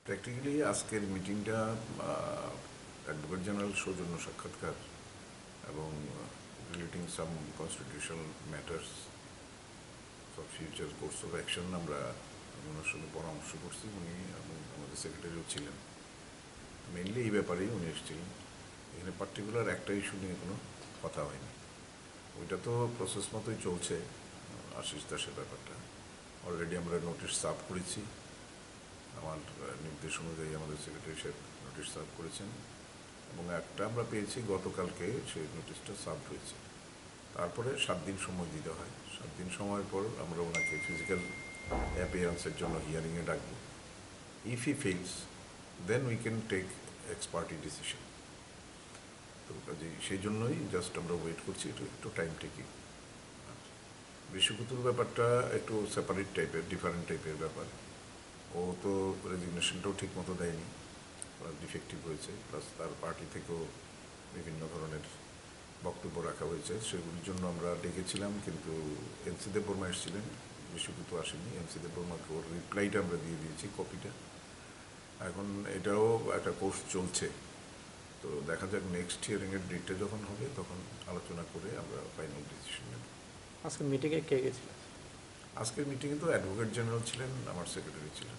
Practically আজকের মিটিংটা advocate general সৌজন্য সাক্ষাৎকার এবং relating some constitutional matters for future course of action আমরা ওনার সঙ্গে পরামর্শ করছি। উনি এবং আমাদের সেক্রেটারিও ছিলেন, মেইনলি এই ব্যাপারেই উনি এসেছিলেন। এখানে পার্টিকুলার একটা ইস্যু নিয়ে কোনো কথা হয়নি। ওইটা তো প্রসেস মতোই চলছে। আশিস দাসের ব্যাপারটা অলরেডি আমরা নোটিশ সার্ভ করেছি। আমার নির্দেশ অনুযায়ী আমাদের সেক্রেটারি সাহেব নোটিশ সার্ভ করেছেন এবং একটা আমরা পেয়েছি গতকালকে, সেই নোটিশটা সার্ভ হয়েছে। তারপরে 7 দিন সময় দিতে হয়। 7 দিন সময়ের পর আমরা ওনাকে ফিজিক্যাল অ্যাপিয়ারেন্সের জন্য হিয়ারিংয়ে ডাকবো। If he fails then we can take ex parte decision. তো কাজে সেই জন্যই জাস্ট আমরা ওয়েট করছি, একটু টাইম টেকিং। বিশ্বকুতুর ব্যাপারটা একটু সেপারেট টাইপের, ডিফারেন্ট টাইপের ব্যাপার। ও তো রেজিগনেশনটাও ঠিক মতো দেয়নি, ডিফেক্টিভ হয়েছে, প্লাস তার পার্টি থেকেও বিভিন্ন ধরনের বক্তব্য রাখা হয়েছে। সেগুলির জন্য আমরা ডেকেছিলাম, কিন্তু এনসি দেববর্মা এসেছিলেন, বিশ্বকুতু আসেনি। এনসি দেববর্মাকে ওর রিপ্লাইটা আমরা দিয়ে দিয়েছি, কপিটা। এখন এটাও একটা কোর্স চলছে, তো দেখা যাক নেক্সট হিয়ারিংয়ের ডেটটা যখন হবে তখন আলোচনা করে আমরা ফাইনাল ডিসিশন নেব। আজকে মিটিংয়ে কে গেছিল? আজকের মিটিংয়ে তো অ্যাডভোকেট জেনারেল ছিলেন, আমার সেক্রেটারি ছিলেন।